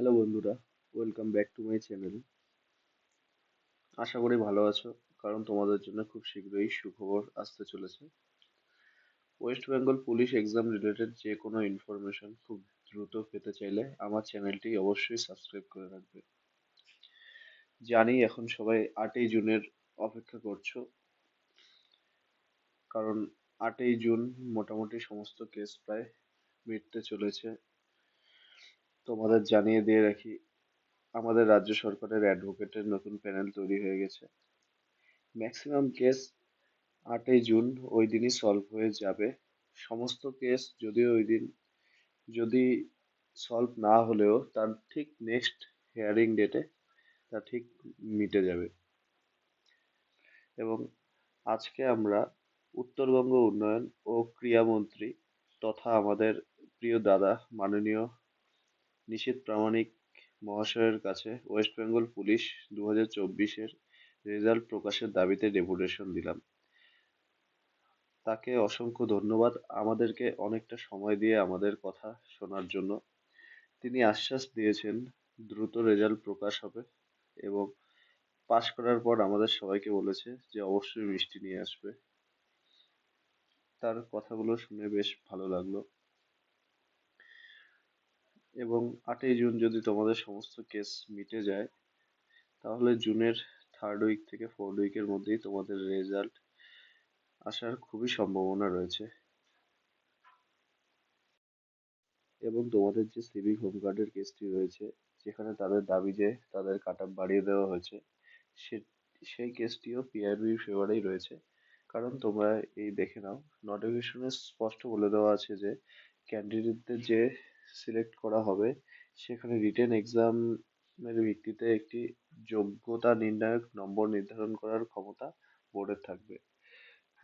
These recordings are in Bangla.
হ্যালো বন্ধুরা, welcome back to my channel. আশা করি ভালো আছো, কারণ তোমাদের জন্য খুব শীঘ্রই সুখবর আসতে চলেছে। West Bengal police exam related যে কোনো ইনফরমেশন খুব দ্রুত পেতে চাইলে আমার চ্যানেলটি অবশ্যই সাবস্ক্রাইব করে রাখবে। জানি এখন সবাই 8ই জুনের অপেক্ষা করছো, কারণ 8ই জুন মোটামুটি সমস্ত কেস প্রায় মিটতে চলেছে। তোমাদের জানিয়ে দিয়ে রাখি, আমাদের রাজ্য সরকারের অ্যাডভোকেটের নতুন প্যানেল তৈরি হয়ে গেছে। ম্যাক্সিমাম কেস 8ই জুন ওই দিনই সলভ হয়ে যাবে। সমস্ত কেস যদিও ওই দিন যদি সলভ না হলেও তার ঠিক নেক্সট হিয়ারিং ডেটে তা ঠিক মিটে যাবে। এবং আজকে আমরা উত্তরবঙ্গ উন্নয়ন ও ক্রীড়ামন্ত্রী তথা আমাদের প্রিয় দাদা মাননীয় নিশীথ প্রামাণিক মহাশয়ের কাছে ওয়েস্ট বেঙ্গল পুলিশ 2024-এর রেজাল্ট প্রকাশের দাবিতে ডেপুটেশন দিলাম। তাকে অসংখ্য ধন্যবাদ আমাদেরকে অনেকটা সময় দিয়ে আমাদের কথা শোনার জন্য। তিনি আশ্বাস দিয়েছেন দ্রুত রেজাল্ট প্রকাশ হবে এবং পাশ করার পর আমাদের সবাইকে বলেছে যে অবশ্যই মিষ্টি নিয়ে আসবে। তার কথাগুলো শুনে বেশ ভালো লাগলো। এবং 8ই জুন যদি তোমাদের সমস্ত কেস মিটে যায়, তাহলে জুনের 3rd উইক থেকে 4th উইকের মধ্যেই তোমাদের রেজাল্ট আসার খুবই সম্ভাবনা রয়েছে। এবং তোমাদের যে সিভিক হোমগার্ডের কেসটি রয়েছে, যেখানে তাদের দাবি যে তাদের কাট অফ বাড়িয়ে দেওয়া হয়েছে, সে সেই কেসটিও পিআরবির ফেভারেই রয়েছে। কারণ তোমরা এই দেখে নাও, নোটিফিকেশনে স্পষ্ট বলে দেওয়া আছে যে ক্যান্ডিডেটদের যে সিলেক্ট করা হবে সেখানে রিটেন এক্সামের ভিত্তিতে একটি যোগ্যতা নির্ণায়ক নম্বর নির্ধারণ করার ক্ষমতা বোর্ডের থাকবে।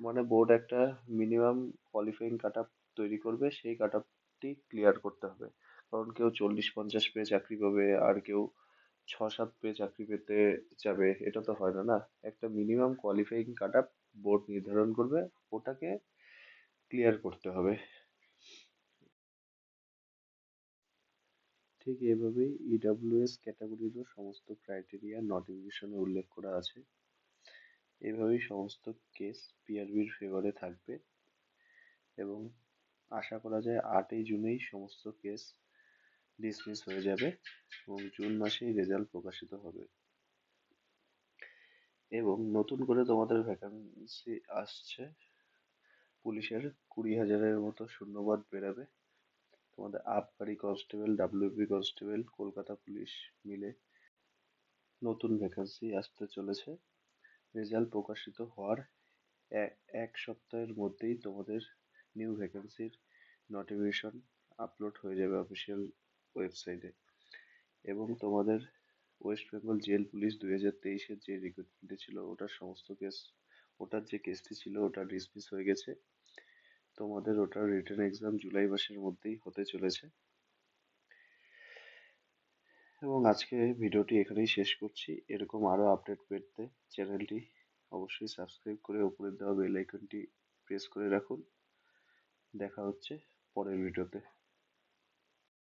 মানে বোর্ড একটা মিনিমাম কোয়ালিফাইং কাট অফ তৈরি করবে, সেই কাট অফটি ক্লিয়ার করতে হবে। কারণ কেউ 40-50 পেয়ে চাকরি পাবে আর কেউ 6-7 পেয়ে চাকরি পেতে যাবে, এটা তো হয় না না। একটা minimum qualifying cut off board নির্ধারণ করবে, ওটাকে ক্লিয়ার করতে হবে। ঠিক এইভাবেই ইডাব্লিউএস ক্যাটাগরিরও সমস্ত ক্রাইটেরিয়া নোটিফিকেশনে উল্লেখ করা আছে। এইভাবেই সমস্ত কেস পিআরবির ফেভারে থাকবে এবং আশা করা যায় 8ই জুনেই সমস্ত কেস ডিসমিস হয়ে যাবে এবং জুন মাসেই রেজাল্ট প্রকাশিত হবে। এবং নতুন করে তোমাদের ভ্যাকান্সি আসছে, পুলিশের 20,000-এর মতো শূন্যপদ বেরাবে। তোমাদের আবগারি constable, WP constable, Kolkata police মিলে নতুন ভ্যাকান্সি আসতে চলেছে। রেজাল্ট প্রকাশিত হওয়ার এক সপ্তাহের মধ্যেই তোমাদের নিউ ভ্যাকান্সির নোটিফিকেশন আপলোড হয়ে যাবে অফিসিয়াল ওয়েবসাইটে। এবং তোমাদের ওয়েস্ট বেঙ্গল জেল পুলিশ 2023-এর যে রিক্রুটমেন্টে ছিল, ওটার যে কেসটি ছিল ওটা ডিসমিস হয়ে গেছে। তোমাদের ওটার রিটেন এক্সাম জুলাই মাসের মধ্যেই হতে চলেছে। এবং আজকে ভিডিওটি এখানেই শেষ করছি। এরকম আরো আপডেট পেতে চ্যানেলটি অবশ্যই সাবস্ক্রাইব করে উপরে দেওয়া বেল আইকনটি প্রেস করে রাখুন। দেখা হচ্ছে পরের ভিডিওতে।